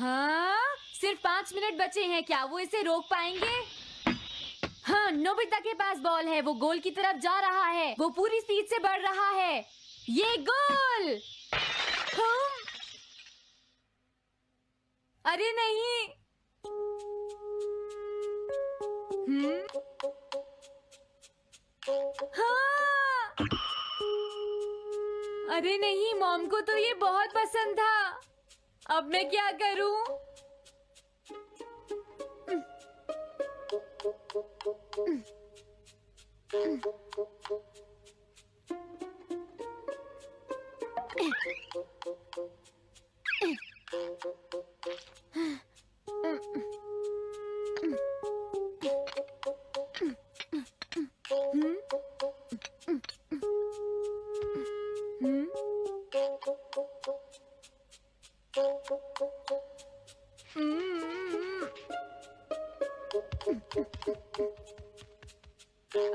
हाँ, सिर्फ 5 मिनट बचे हैं, क्या वो इसे रोक पाएंगे? हाँ, नोबिता के पास बॉल है, वो गोल की तरफ जा रहा है, वो पूरी स्पीड से बढ़ रहा है। ये गोल! हाँ? अरे नहीं! हाँ! अरे नहीं, मॉम को तो ये बहुत पसंद था। अब मैं क्या करूं?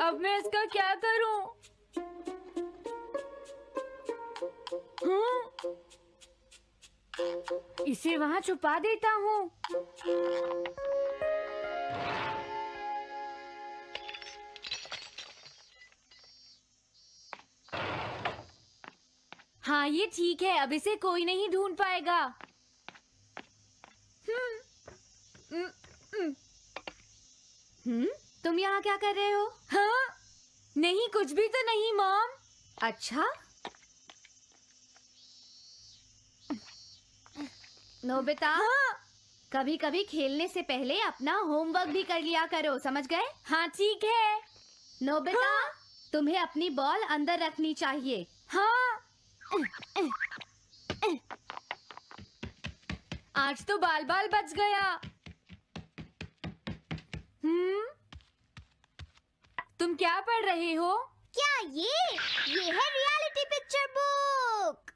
अब मैं इसका क्या करूं? इसे वहां छुपा देता हूँ। हाँ, ये ठीक है, अब इसे कोई नहीं ढूंढ पाएगा। तुम यहाँ क्या कर रहे हो? हाँ? नहीं, कुछ भी तो नहीं मॉम। अच्छा, नोबिता, हाँ? कभी कभी खेलने से पहले अपना होमवर्क भी कर लिया करो, समझ गए? हाँ ठीक है। नोबिता, हाँ? तुम्हें अपनी बॉल अंदर रखनी चाहिए। हाँ? आज तो बाल बाल बच गया। तुम क्या पढ़ रहे हो? क्या ये है reality picture book.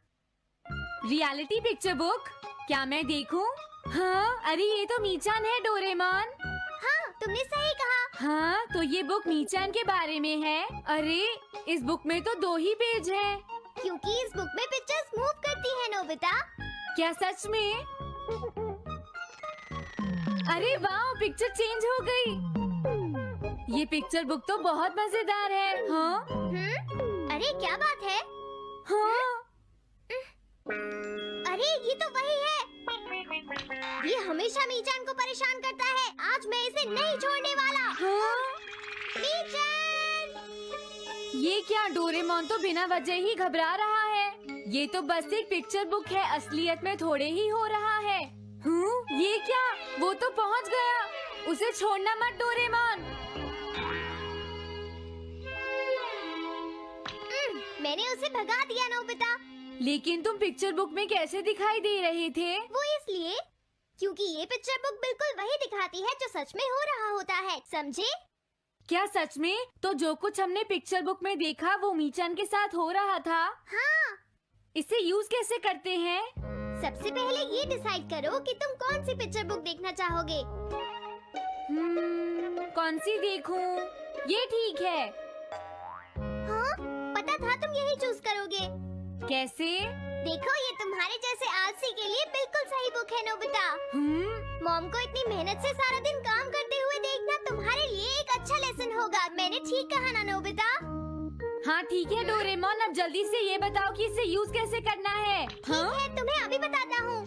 Reality picture book? क्या मैं देखूं? हाँ, अरे ये तो मीचान है, डोरेमोन। हाँ, तुमने सही कहा। हाँ, तो ये बुक मीचान के बारे में है। अरे, इस बुक में तो 2 ही पेज हैं। क्योंकि इस बुक में पिक्चर्स मूव करती है नोबिता। क्या सच में? अरे वाह, पिक्चर चेंज हो गई। ये पिक्चर बुक तो बहुत मजेदार है। हाँ? अरे क्या बात है? हाँ? अरे ये तो वही है। ये हमेशा मीचान को परेशान करता है। आज मैं इसे नहीं छोड़ने वाला। हाँ? मीचान! ये क्या, डोरेमोन तो बिना वजह ही घबरा रहा है। ये तो बस एक पिक्चर बुक है, असलियत में थोड़े ही हो रहा है। ये क्या, वो तो पहुंच गया। उसे छोड़ना मत डोरेमोन। मैंने उसे भगा दिया नोबिता। लेकिन तुम पिक्चर बुक में कैसे दिखाई दे रहे थे? वो इसलिए क्योंकि ये पिक्चर बुक बिल्कुल वही दिखाती है जो सच में हो रहा होता है, समझे? क्या सच में? तो जो कुछ हमने पिक्चर बुक में देखा वो मीचान के साथ हो रहा था? हाँ। इसे यूज कैसे करते हैं? सबसे पहले ये डिसाइड करो कि तुम कौन सी पिक्चर बुक देखना चाहोगे। कौन सी देखूं? ये ठीक है। हाँ, पता था तुम यही चूज करोगे। कैसे? देखो, ये तुम्हारे जैसे आलसी के लिए बिल्कुल सही बुक है नोबिता। मॉम को इतनी मेहनत से सारा दिन काम करते हुए देखना तुम्हारे लिए एक अच्छा लेसन होगा। मैंने ठीक कहा ना नोबिता? हाँ ठीक है डोरेमोन, अब जल्दी से ये बताओ कि इसे यूज कैसे करना है। ठीक है, तुम्हें अभी बताता हूँ।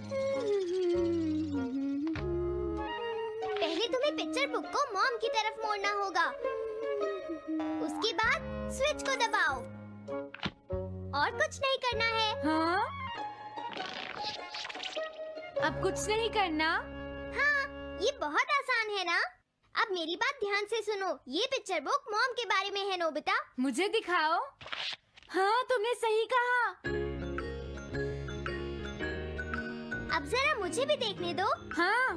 पहले तुम्हें पिक्चर बुक को मॉम की तरफ मोड़ना होगा। उसके बाद स्विच को दबाओ और कुछ नहीं करना है। हाँ? अब कुछ नहीं करना? हाँ, ये बहुत आसान है ना? अब मेरी बात ध्यान से सुनो। ये पिक्चर बुक मॉम के बारे में है नोबिता। मुझे दिखाओ। हाँ, तुमने सही कहा। अब जरा मुझे भी देखने दो। हाँ।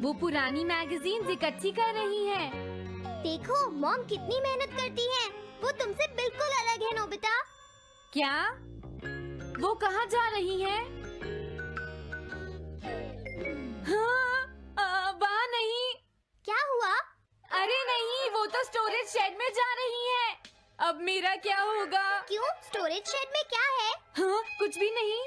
वो पुरानी मैगजीन्स इकट्ठी कर रही है। देखो, मॉम कितनी मेहनत करती है। वो तुमसे बिल्कुल अलग है नोबिता। क्या? वो कहाँ जा रही है? हाँ, वहाँ नहीं। क्या हुआ? अरे नहीं, वो तो स्टोरेज शेड में जा रही है। अब मेरा क्या होगा? क्यों? स्टोरेज शेड में क्या है? हाँ, कुछ भी नहीं।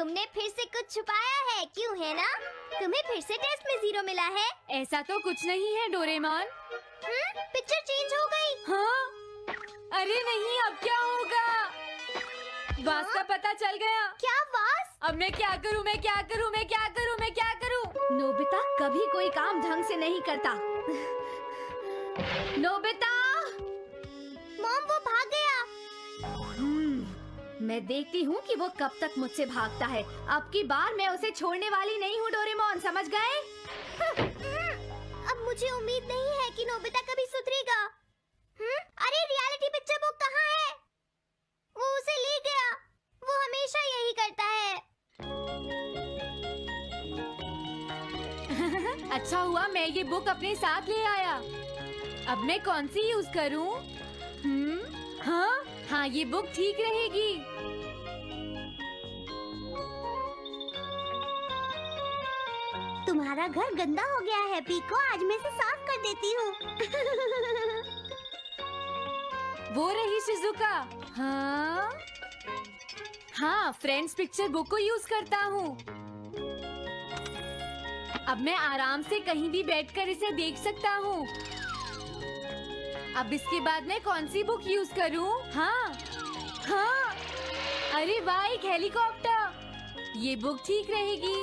तुमने फिर से कुछ छुपाया है, क्यों है ना? तुम्हें फिर से टेस्ट में 0 मिला है। ऐसा तो कुछ नहीं है डोरेमोन। पिक्चर चेंज हो गई। हाँ? अरे नहीं, अब क्या होगा? वास का पता चल गया। क्या वास? अब मैं क्या करूँ? मैं क्या करूँ? मैं क्या करूँ? मैं क्या करूँ? नोबिता कभी कोई काम ढंग से नहीं करता। नोबिता! मॉम, वो भाग गया। मैं देखती हूँ कि वो कब तक मुझसे भागता है। अब की बार मैं उसे छोड़ने वाली नहीं हूँ डोरेमोन, समझ गए? अब मुझे उम्मीद नहीं है कि नोबिता कभी सुधरेगा। अरे रियलिटी पिक्चर बुक कहाँ है? वो उसे ले गया। वो हमेशा यही करता है। अच्छा हुआ मैं ये बुक अपने साथ ले आया। अब मैं कौन सी यूज करूँ? हाँ, ये बुक ठीक रहेगी। तुम्हारा घर गंदा हो गया है पीको, आज मैं इसे साफ कर देती हूँ। वो रही शिजुका। हाँ, फ्रेंड्स पिक्चर बुक को यूज करता हूँ। अब मैं आराम से कहीं भी बैठकर इसे देख सकता हूँ। अब इसके बाद मैं कौन सी बुक यूज करूँ? हाँ, अरे वाह, एक हेलीकॉप्टर। ये बुक ठीक रहेगी।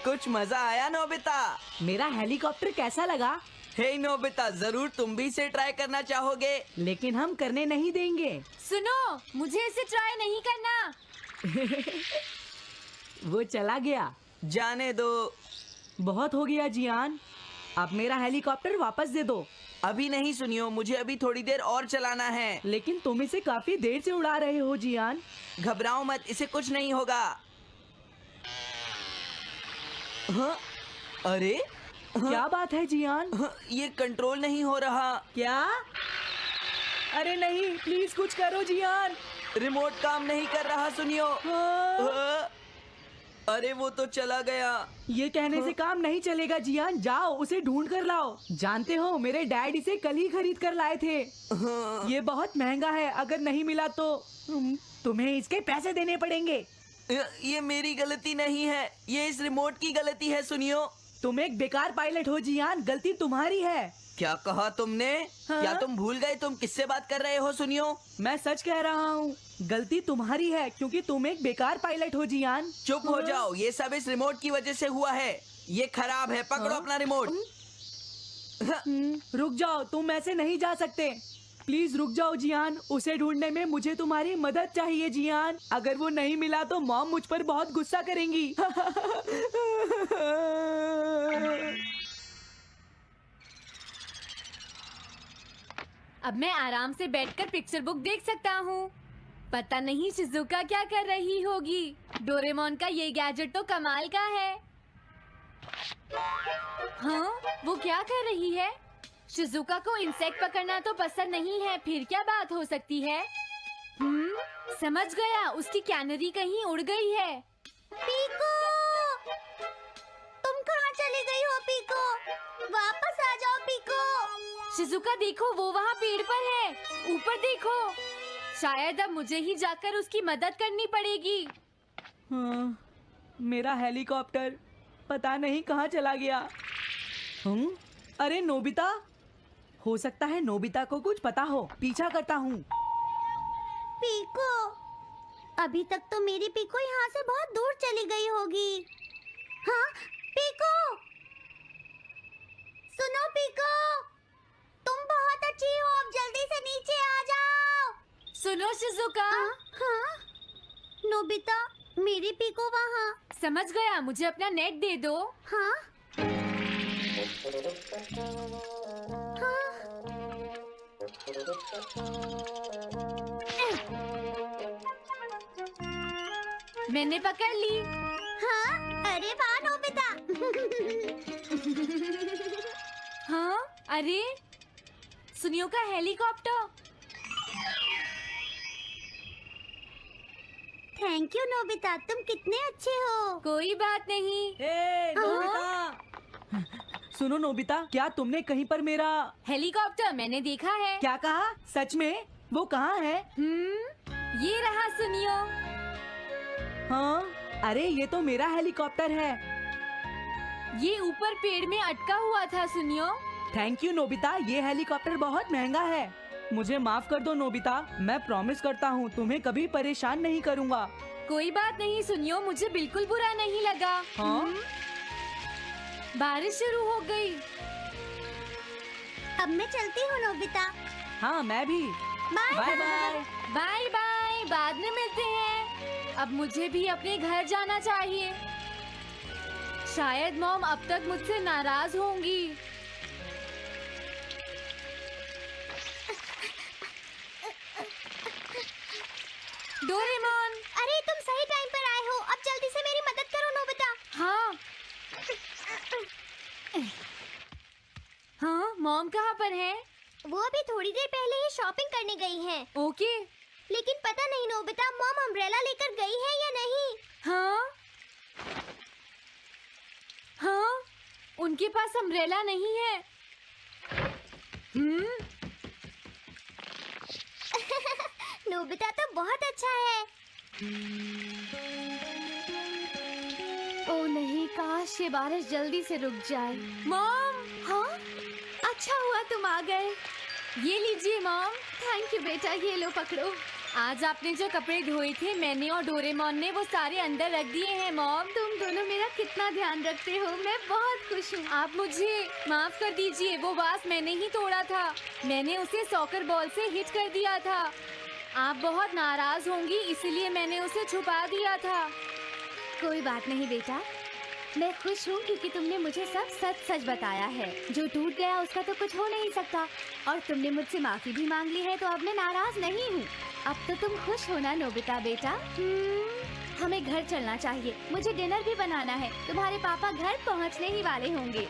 कुछ मजा आया नोबिता? मेरा हेलीकॉप्टर कैसा लगा? हे नोबिता, जरूर तुम भी इसे ट्राई करना चाहोगे। लेकिन हम करने नहीं देंगे। सुनो, मुझे इसे ट्राई नहीं करना। वो चला गया। जाने दो। बहुत हो गया जियान, अब मेरा हेलीकॉप्टर वापस दे दो। अभी नहीं सुनियो, मुझे अभी थोड़ी देर और चलाना है। लेकिन तुम इसे काफी देर से उड़ा रहे हो जियान। घबराओ मत, इसे कुछ नहीं होगा। हाँ? अरे क्या बात है जियान? ये कंट्रोल नहीं हो रहा। क्या? अरे नहीं, प्लीज कुछ करो जियान। रिमोट काम नहीं कर रहा, सुनियो। हाँ। अरे वो तो चला गया। ये कहने से काम नहीं चलेगा जियान, जाओ उसे ढूंढ कर लाओ। जानते हो, मेरे डैड इसे कल ही खरीद कर लाए थे। ये बहुत महंगा है, अगर नहीं मिला तो तुम्हें इसके पैसे देने पड़ेंगे। ये मेरी गलती नहीं है, ये इस रिमोट की गलती है, सुनियो। तुम एक बेकार पायलट हो जियान, गलती तुम्हारी है। क्या कहा तुमने? हाँ? क्या तुम भूल गए तुम किससे बात कर रहे हो? सुनियो, मैं सच कह रहा हूँ, गलती तुम्हारी है क्योंकि तुम एक बेकार पायलट हो जियान। चुप हो जाओ, ये सब इस रिमोट की वजह से हुआ है। ये खराब है, पकड़ो अपना रिमोट। रुक जाओ, तुम ऐसे नहीं जा सकते। प्लीज रुक जाओ जियान, उसे ढूंढने में मुझे तुम्हारी मदद चाहिए जियान। अगर वो नहीं मिला तो मॉम मुझ पर बहुत गुस्सा करेंगी। अब मैं आराम से बैठकर पिक्चर बुक देख सकता हूँ। पता नहीं शिजुका क्या कर रही होगी। डोरेमोन का ये गैजेट तो कमाल का है। हाँ, वो क्या कर रही है? शिजुका को इंसेक्ट पकड़ना तो पसंद नहीं है, फिर क्या बात हो सकती है? समझ गया, उसकी कैनरी कहीं उड़ गई है। पीको, तुम कहाँ चली गई हो पीको? वापस आ जाओ पीको। शिजुका देखो, वो वहाँ पेड़ पर है। ऊपर देखो। शायद अब मुझे ही जाकर उसकी मदद करनी पड़ेगी। हाँ, मेरा हेलीकॉप्टर पता नहीं कहाँ चला गया। अरे नोबिता, हो सकता है नोबिता को कुछ पता हो, पीछा करता हूँ। पीको, अभी तक तो मेरी पीको यहाँ से बहुत दूर चली गई होगी। हाँ, पीको, सुनो पीको, तुम बहुत अच्छी हो, अब जल्दी से नीचे आ जाओ। सुनो शिजुका। हाँ, नोबिता, मेरी पीको वहाँ। समझ गया, मुझे अपना नेट दे दो। हाँ, मैंने पकड़ ली। हाँ, अरे वाह नोबिता। हाँ, अरे सुनियो का हेलीकॉप्टर। थैंक यू नोबिता, तुम कितने अच्छे हो। कोई बात नहीं। हे नोबिता, सुनो नोबिता, क्या तुमने कहीं पर मेरा हेलीकॉप्टर मैंने देखा है। क्या कहा? सच में? वो कहाँ है? ये रहा, सुनियो। हाँ, अरे ये तो मेरा हेलीकॉप्टर है। ये ऊपर पेड़ में अटका हुआ था, सुनियो। थैंक यू नोबिता, ये हेलीकॉप्टर बहुत महंगा है। मुझे माफ कर दो नोबिता, मैं प्रॉमिस करता हूँ तुम्हें कभी परेशान नहीं करूँगा। कोई बात नहीं सुनियो, मुझे बिल्कुल बुरा नहीं लगा। हाँ? बारिश शुरू हो गई। अब मैं चलती हूँ नोबिता। हाँ, मैं भी। Bye bye bye. Bye bye, बाद में मिलते हैं। अब मुझे भी अपने घर जाना चाहिए। शायद मॉम अब तक मुझसे नाराज होंगी। डोरेमोन। अरे तुम सही टाइम पर आए हो। अब जल्दी से मेरी मदद करो नोबिता। हाँ हाँ, मॉम कहाँ पर है? वो अभी थोड़ी देर पहले ही शॉपिंग करने गई हैं। ओके। लेकिन पता नहीं नोबिता, मॉम अम्ब्रेला लेकर गई है या नहीं। हाँ हाँ, उनके पास अम्ब्रेला नहीं है। नोबिता तो बहुत अच्छा है। ओ नहीं, काश ये बारिश जल्दी से रुक जाए। मॉम, हाँ, अच्छा हुआ तुम आ गए। ये लीजिए मॉम। थैंक यू बेटा, ये लो पकड़ो। आज आपने जो कपड़े धोए थे, मैंने और डोरेमोन ने वो सारे अंदर रख दिए हैं मॉम। तुम दोनों मेरा कितना ध्यान रखते हो, मैं बहुत खुश हूँ। आप मुझे माफ कर दीजिए, वो वास मैंने ही तोड़ा था। मैंने उसे सॉकर बॉल से हिट कर दिया था। आप बहुत नाराज होंगी, इसलिए मैंने उसे छुपा दिया था। कोई बात नहीं बेटा, मैं खुश हूँ क्योंकि तुमने मुझे सब सच सच बताया है। जो टूट गया उसका तो कुछ हो नहीं सकता, और तुमने मुझसे माफी भी मांग ली है, तो अब मैं नाराज नहीं हूँ। अब तो तुम खुश हो ना नोबिता बेटा? हमें घर चलना चाहिए, मुझे डिनर भी बनाना है। तुम्हारे पापा घर पहुँचने ही वाले होंगे।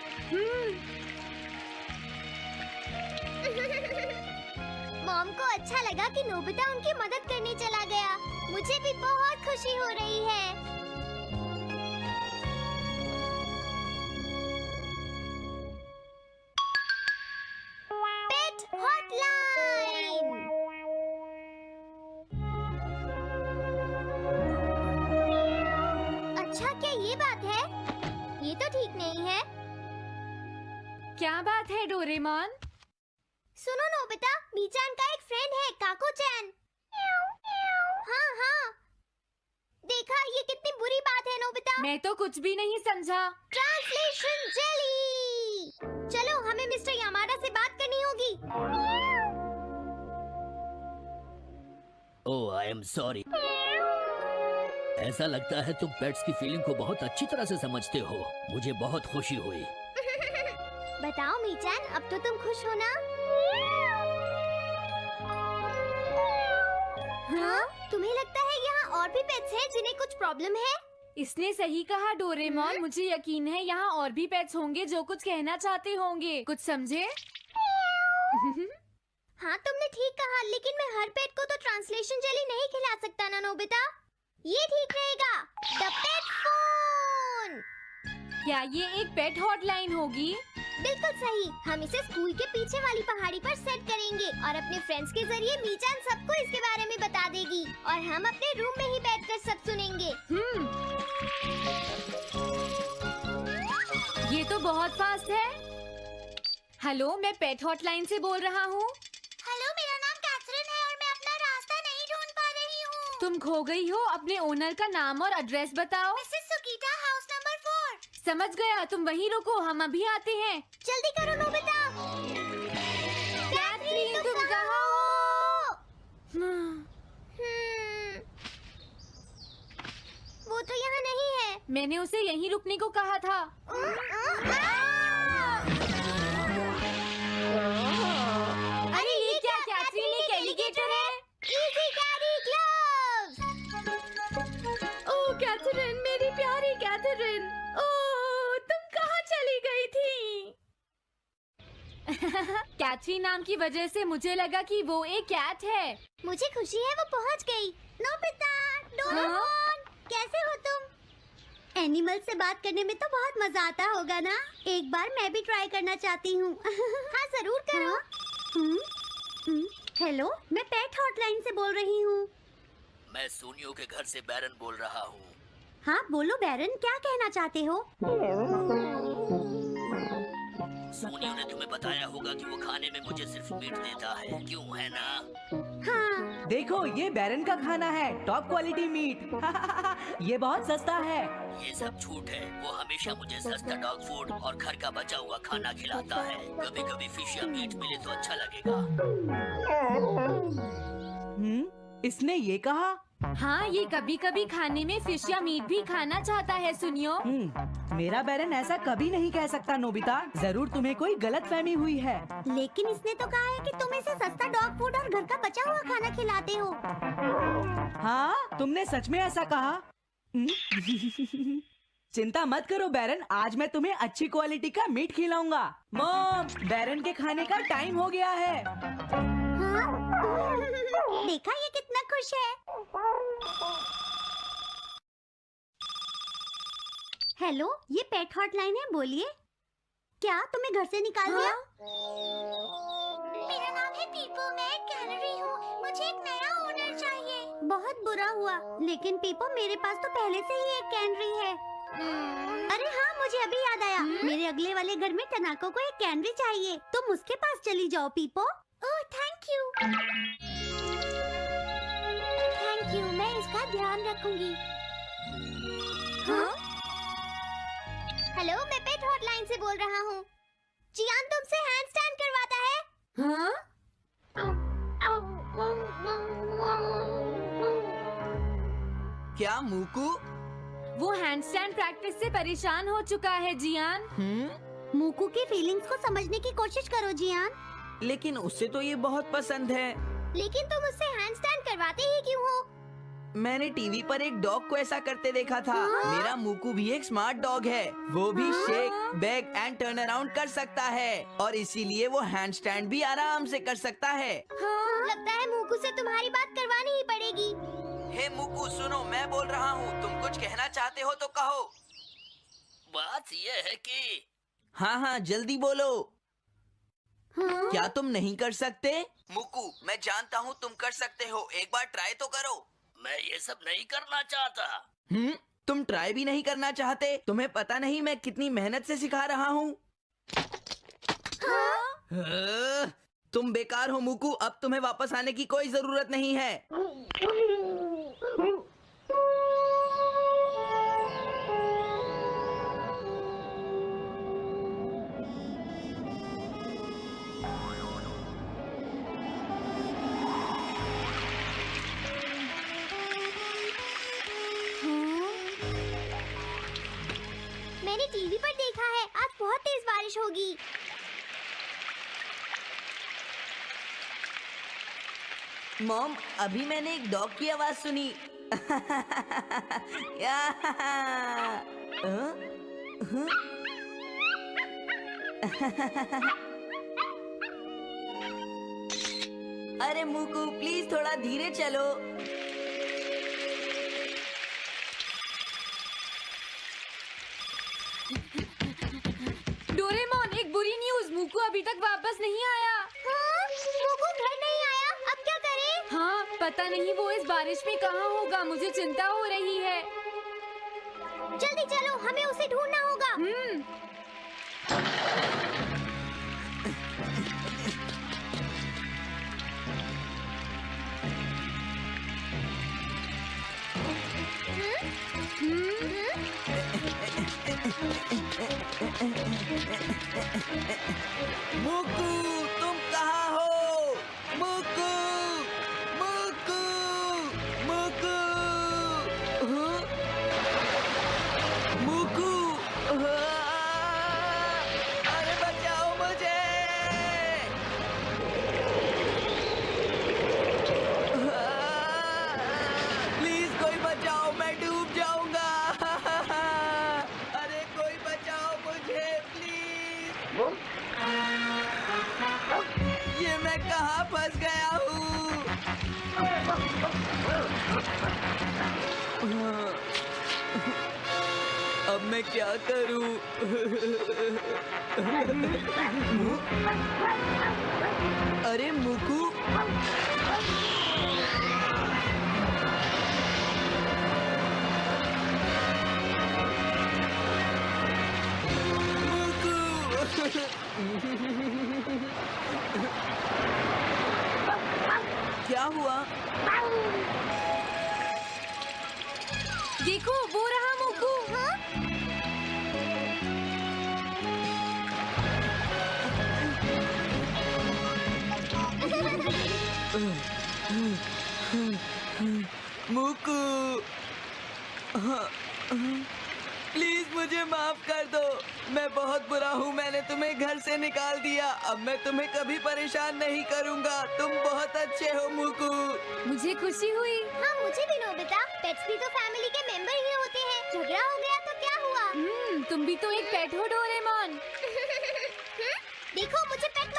मॉम को अच्छा लगा कि नोबिता उनकी मदद करने चला गया। मुझे भी बहुत खुशी हो रही है। पेट हॉटलाइन। अच्छा, क्या ये बात है? ये तो ठीक नहीं है। क्या बात है डोरेमोन? सुनो नोबिता, मीचान का एक फ्रेंड है, काको-चैन। हाँ हाँ, देखा, ये कितनी बुरी बात है नोबिता। मैं तो कुछ भी नहीं समझा। Translation jelly. चलो, हमें मिस्टर यामाडा से बात करनी होगी। ओह, आई एम सॉरी। ऐसा लगता है तुम पेट्स की फीलिंग को बहुत अच्छी तरह से समझते हो। मुझे बहुत खुशी हुई। बताओ मीचान, अब तो तुम खुश हो ना? हाँ? तुम्हें लगता है यहाँ और भी पेट्स हैं जिन्हें कुछ प्रॉब्लम है? इसने सही कहा डोरेमोन। मुझे यकीन है यहाँ और भी पेट्स होंगे जो कुछ कहना चाहते होंगे। कुछ समझे? हाँ, तुमने ठीक कहा, लेकिन मैं हर पेट को तो ट्रांसलेशन जेली नहीं खिला सकता ना नोबिता। ये ठीक रहेगा। The pet phone. क्या ये एक पेट हॉटलाइन होगी? बिल्कुल सही। हम इसे स्कूल के पीछे वाली पहाड़ी पर सेट करेंगे और अपने फ्रेंड्स के जरिए मीचान सबको इसके बारे में बता देगी और हम अपने रूम में ही बैठकर सब सुनेंगे। ये तो बहुत फास्ट है। हेलो, मैं पेट हॉटलाइन से बोल रहा हूँ। हेलो, मेरा नाम कैथरीन है और मैं अपना रास्ता नहीं ढूंढ पा रही हूँ। तुम खो गई हो, अपने ओनर का नाम और एड्रेस बताओ। Mrs Sukita, house number 4। समझ गया, तुम वहीं रुको, हम अभी आते हैं। जल्दी करो नोबिता। कैथरीन, तुम कहाँ हो? वो तो यहाँ नहीं है। मैंने उसे यहीं रुकने को कहा था। अरे ये क्या, कैथरीन एक एलिगेटर है। Easy carry gloves. Oh Catherine, मेरी प्यारी कैथरीन, ओह तुम कहाँ चली गई थी? कैथरीन नाम की वजह से मुझे लगा कि वो एक कैट है। मुझे खुशी है वो पहुँच गई। नोबिता, डोरेमोन, कैसे हो तुम? एनिमल से बात करने में तो बहुत मजा आता होगा ना। एक बार मैं भी ट्राई करना चाहती हूँ। हाँ जरूर करो। हेलो, मैं पेट हॉटलाइन से बोल रही हूँ। मैं सोनियो के घर से बैरन बोल रहा हूँ। हाँ बोलो बैरन, क्या कहना चाहते हो? सोनियो ने तुम्हें बताया होगा कि वो खाने में मुझे सिर्फ मीट देता है, क्यों है ना? हाँ। देखो ये बैरन का खाना है, टॉप क्वालिटी मीट। ये बहुत सस्ता है। ये सब झूठ है। वो हमेशा मुझे सस्ता डॉग फूड और घर का बचा हुआ खाना खिलाता है। कभी कभी फिश या मीट मिले तो अच्छा लगेगा। इसने ये कहा? हाँ, ये कभी कभी खाने में फिश या मीट भी खाना चाहता है सुनियो। मेरा बैरन ऐसा कभी नहीं कह सकता नोबिता। जरूर तुम्हें कोई गलतफहमी हुई है। लेकिन इसने तो कहा है कि तुम इसे सस्ता डॉग फूड और घर का बचा हुआ खाना खिलाते हो। हाँ, तुमने सच में ऐसा कहा? चिंता मत करो बैरन, आज मैं तुम्हें अच्छी क्वालिटी का मीट खिलाऊंगा। मॉम, बैरन के खाने का टाइम हो गया है। हाँ? देखा ये कितना खुश है। हेलो, ये पेट हॉटलाइन है, बोलिए। क्या तुम्हें घर से निकाल दिया? मेरा नाम है पीपो, मैं एक कैनरी हूँ। मुझे एक नया ओनर चाहिए। बहुत बुरा हुआ, लेकिन पीपो मेरे पास तो पहले से ही एक कैनरी है। अरे हाँ, मुझे अभी याद आया। मेरे अगले वाले घर में टनाको को एक कैनरी चाहिए। तुम उसके पास चली जाओ Pipo. Oh thank you. Thank you, मैं इसका ध्यान रखूंगी। हाँ? हेलो, मैं पेट हॉटलाइन से बोल रहा हूँ। जियान तुमसे हैंडस्टैंड करवाता है। हाँ? क्या मूकू? वो हैंडस्टैंड प्रैक्टिस से परेशान हो चुका है जियान। मूकू की फीलिंग्स को समझने की कोशिश करो जियान। लेकिन उसे तो ये बहुत पसंद है। लेकिन तुम उससे हैंडस्टैंड करवाते ही क्यों हो? मैंने टीवी पर एक डॉग को ऐसा करते देखा था। मेरा मूकू भी एक स्मार्ट डॉग है। वो भी shake, back and turn around कर सकता है और इसीलिए वो हैंडस्टैंड भी आराम से कर सकता है। लगता है मूकू से तुम्हारी बात करवानी ही पड़ेगी। हे मूकू सुनो, मैं बोल रहा हूँ, तुम कुछ कहना चाहते हो तो कहो। बात ये है कि हाँ जल्दी बोलो। क्या तुम नहीं कर सकते? मूकू, मैं जानता हूँ तुम कर सकते हो, एक बार ट्राई तो करो। मैं ये सब नहीं करना चाहता। तुम ट्राई भी नहीं करना चाहते? तुम्हें पता नहीं मैं कितनी मेहनत से सिखा रहा हूँ। तुम बेकार हो मूकू, अब तुम्हें वापस आने की कोई जरूरत नहीं है। मैंने टीवी पर देखा है, आज बहुत तेज बारिश होगी। मॉम, अभी मैंने एक डॉग की आवाज सुनी। अरे मूकू प्लीज थोड़ा धीरे चलो। डोरेमोन, एक बुरी न्यूज़, मूकू अभी तक वापस नहीं आया। मूकू घर नहीं आया, अब क्या करें? हाँ, पता नहीं वो इस बारिश में कहाँ होगा, मुझे चिंता हो रही है। जल्दी चलो, हमें उसे ढूंढना होगा। मूकू, तुम कहाँ हो? मूकू, मूकू, मूकू, मूकू, अरे बचाओ मुझे। प्लीज कोई बचाओ, मैं डूब जाऊंगा। अरे कोई बचाओ मुझे प्लीज। ये मैं कहाँ फंस गया हूँ? मैं क्या करूं? अरे मुकू, क्या हुआ? देखो वो रहा मुकू। मुकू, प्लीज मुझे माफ कर दो। मैं बहुत बुरा हूँ, मैंने तुम्हें घर से निकाल दिया। अब मैं तुम्हें कभी परेशान नहीं करूँगा। तुम बहुत अच्छे हो मुकू। मुझे खुशी हुई। हाँ मुझे भी नोबिता, पेट्स भी तो फैमिली के मेंबर ही होते हैं। झगड़ा हो गया तो क्या हुआ? तुम भी तो एक पेट हो डोरेमोन। देखो मुझे पेट